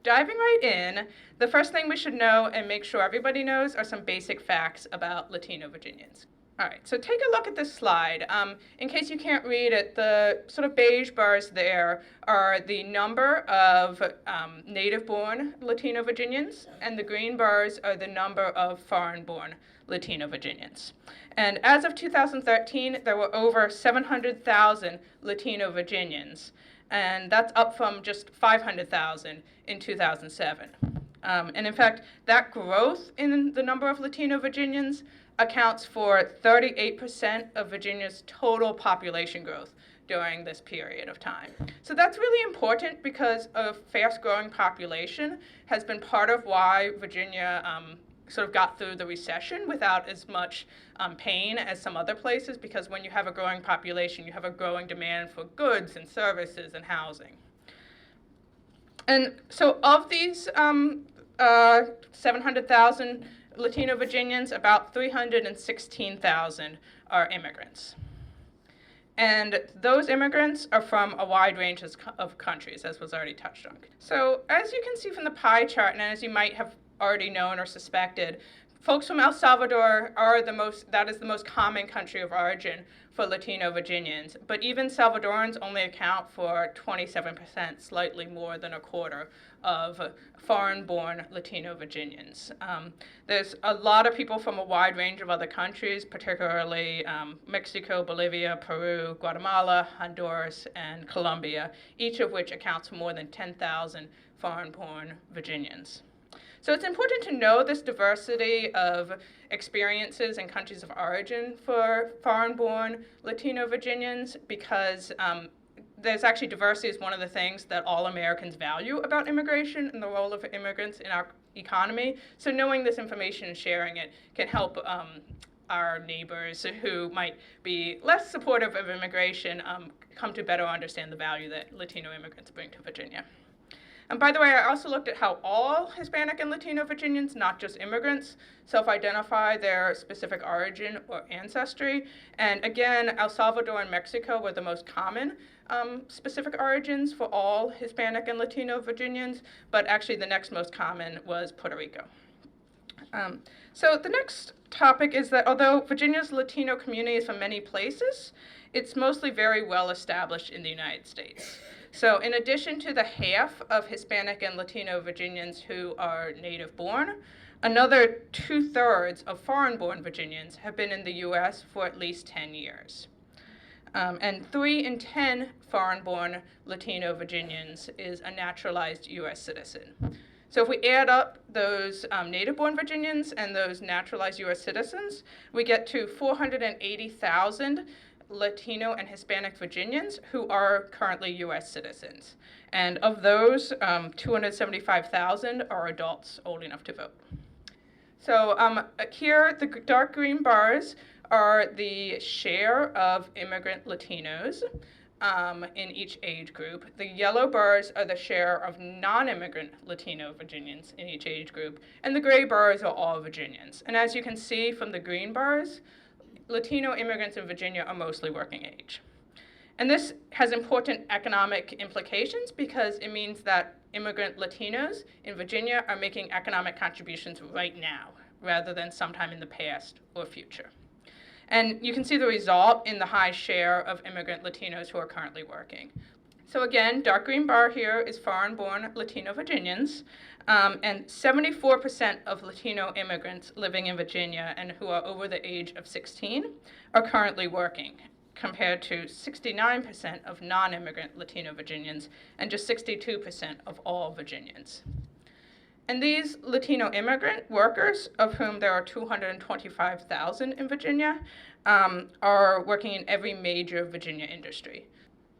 diving right in, the first thing we should know and make sure everybody knows are some basic facts about Latino Virginians. All right, so take a look at this slide. In case you can't read it, the sort of beige bars there are the number of native-born Latino Virginians, and the green bars are the number of foreign-born Latino Virginians. And as of 2013, there were over 700,000 Latino Virginians, and that's up from just 500,000 in 2007. And in fact, that growth in the number of Latino Virginians accounts for 38% of Virginia's total population growth during this period of time. So that's really important because a fast-growing population has been part of why Virginia sort of got through the recession without as much pain as some other places, because when you have a growing population, you have a growing demand for goods and services and housing. And so of these 700,000 Latino Virginians, about 316,000 are immigrants. And those immigrants are from a wide range of countries, as was already touched on. So as you can see from the pie chart, and as you might have already known or suspected, folks from El Salvador are that is the most common country of origin for Latino Virginians. But even Salvadorans only account for 27%, slightly more than a quarter, of foreign-born Latino Virginians. There's a lot of people from a wide range of other countries, particularly Mexico, Bolivia, Peru, Guatemala, Honduras, and Colombia, each of which accounts for more than 10,000 foreign-born Virginians. So it's important to know this diversity of experiences and countries of origin for foreign-born Latino Virginians, because there's actually diversity is one of the things that all Americans value about immigration and the role of immigrants in our economy. So knowing this information and sharing it can help our neighbors who might be less supportive of immigration come to better understand the value that Latino immigrants bring to Virginia. And by the way, I also looked at how all Hispanic and Latino Virginians, not just immigrants, self-identify their specific origin or ancestry. And again, El Salvador and Mexico were the most common specific origins for all Hispanic and Latino Virginians, but actually the next most common was Puerto Rico. So the next topic is that although Virginia's Latino community is from many places, it's mostly very well established in the United States. So in addition to the half of Hispanic and Latino Virginians who are native-born, another 2/3 of foreign-born Virginians have been in the U.S. for at least 10 years. And 3 in 10 foreign-born Latino Virginians is a naturalized U.S. citizen. So if we add up those native-born Virginians and those naturalized U.S. citizens, we get to 480,000 Latino and Hispanic Virginians who are currently U.S. citizens. And of those, 275,000 are adults old enough to vote. So here, the dark green bars are the share of immigrant Latinos in each age group. The yellow bars are the share of non-immigrant Latino Virginians in each age group. And the gray bars are all Virginians. And as you can see from the green bars, Latino immigrants in Virginia are mostly working age. And this has important economic implications because it means that immigrant Latinos in Virginia are making economic contributions right now, rather than sometime in the past or future. And you can see the result in the high share of immigrant Latinos who are currently working. So again, dark green bar here is foreign-born Latino Virginians, and 74% of Latino immigrants living in Virginia and who are over the age of 16 are currently working, compared to 69% of non-immigrant Latino Virginians and just 62% of all Virginians. And these Latino immigrant workers, of whom there are 225,000 in Virginia, are working in every major Virginia industry.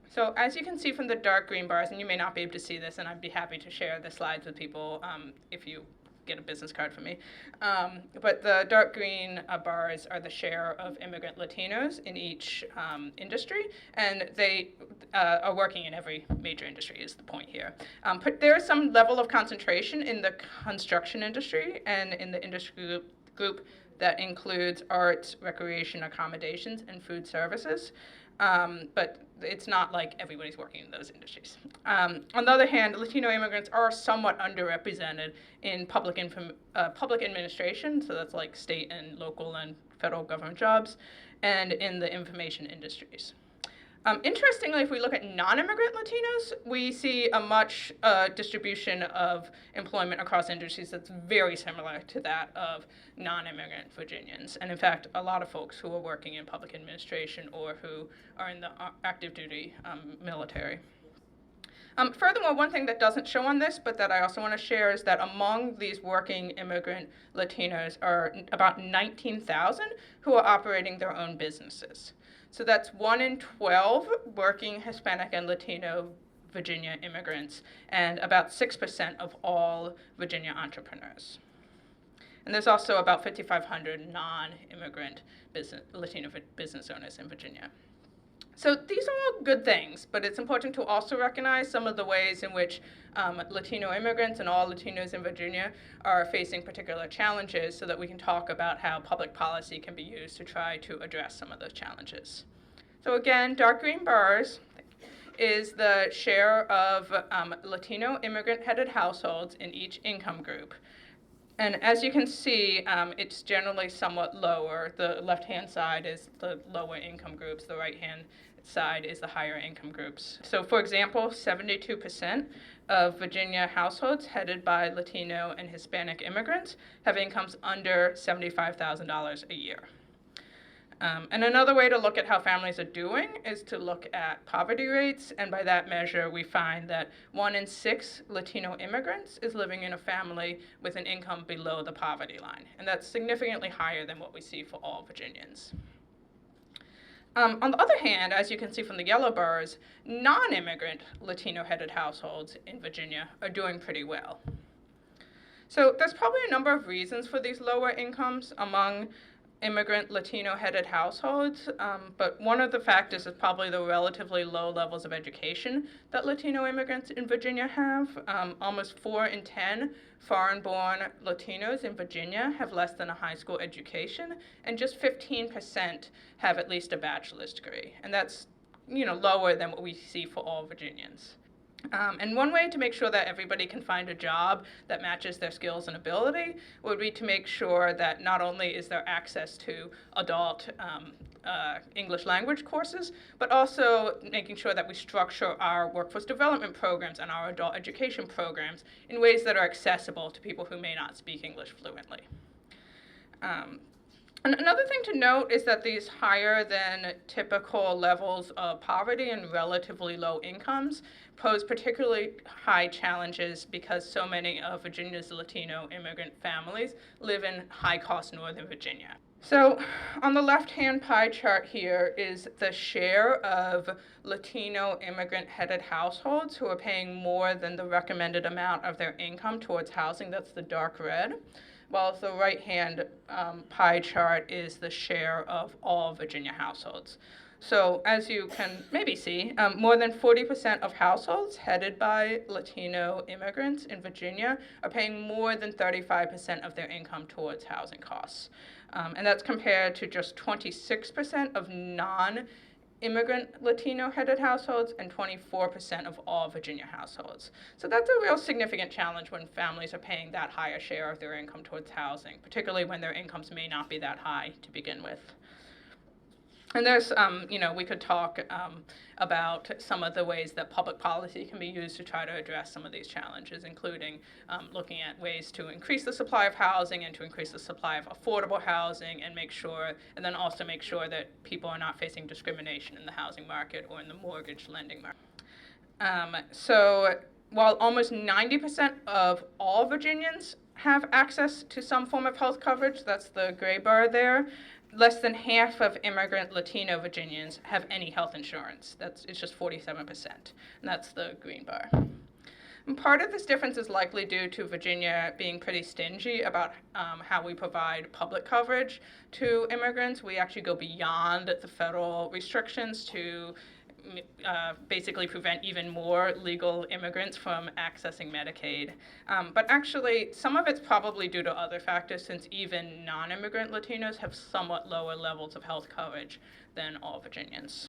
So as you can see from the dark green bars, and you may not be able to see this, and I'd be happy to share the slides with people if you get a business card from me. But the dark green bars are the share of immigrant Latinos in each industry, and they are working in every major industry is the point here. But there is some level of concentration in the construction industry and in the industry group that includes arts, recreation, accommodations, and food services. but it's not like everybody's working in those industries. On the other hand, Latino immigrants are somewhat underrepresented in public administration, so that's like state and local and federal government jobs, and in the information industries. Interestingly, if we look at non-immigrant Latinos, we see a much distribution of employment across industries that's very similar to that of non-immigrant Virginians. And in fact, a lot of folks who are working in public administration or who are in the active duty military. Furthermore, one thing that doesn't show on this, but that I also want to share, is that among these working immigrant Latinos are about 19,000 who are operating their own businesses. So that's 1 in 12 working Hispanic and Latino Virginia immigrants, and about 6% of all Virginia entrepreneurs. And there's also about 5,500 non-immigrant Latino business owners in Virginia. So these are all good things, but it's important to also recognize some of the ways in which Latino immigrants and all Latinos in Virginia are facing particular challenges, so that we can talk about how public policy can be used to try to address some of those challenges. So again, dark green bars is the share of Latino immigrant-headed households in each income group. And as you can see, it's generally somewhat lower. The left-hand side is the lower income groups. The right-hand side is the higher income groups. So for example, 72% of Virginia households headed by Latino and Hispanic immigrants have incomes under $75,000 a year. And another way to look at how families are doing is to look at poverty rates, and by that measure we find that 1 in 6 Latino immigrants is living in a family with an income below the poverty line, and that's significantly higher than what we see for all Virginians. On the other hand, as you can see from the yellow bars, non-immigrant Latino-headed households in Virginia are doing pretty well. So there's probably a number of reasons for these lower incomes among immigrant Latino-headed households, but one of the factors is probably the relatively low levels of education that Latino immigrants in Virginia have. Almost 4 in 10 foreign-born Latinos in Virginia have less than a high school education, and just 15% have at least a bachelor's degree, and that's lower than what we see for all Virginians. And one way to make sure that everybody can find a job that matches their skills and ability would be to make sure that not only is there access to adult English language courses, but also making sure that we structure our workforce development programs and our adult education programs in ways that are accessible to people who may not speak English fluently. And another thing to note is that these higher than typical levels of poverty and relatively low incomes pose particularly high challenges because so many of Virginia's Latino immigrant families live in high-cost Northern Virginia. So on the left-hand pie chart here is the share of Latino immigrant-headed households who are paying more than the recommended amount of their income towards housing. That's the dark red. While the right-hand pie chart is the share of all Virginia households. So as you can maybe see, more than 40% of households headed by Latino immigrants in Virginia are paying more than 35% of their income towards housing costs. And that's compared to just 26% of non-immigrant Latino-headed households and 24% of all Virginia households. So that's a real significant challenge when families are paying that higher share of their income towards housing, particularly when their incomes may not be that high to begin with. And there's, we could talk about some of the ways that public policy can be used to try to address some of these challenges, including looking at ways to increase the supply of housing and to increase the supply of affordable housing, and then also make sure that people are not facing discrimination in the housing market or in the mortgage lending market. So while almost 90% of all Virginians have access to some form of health coverage, that's the gray bar there, less than half of immigrant Latino Virginians have any health insurance. It's just 47%, and that's the green bar. And part of this difference is likely due to Virginia being pretty stingy about how we provide public coverage to immigrants. We actually go beyond the federal restrictions to basically prevent even more legal immigrants from accessing Medicaid. But actually, some of it's probably due to other factors, since even non-immigrant Latinos have somewhat lower levels of health coverage than all Virginians.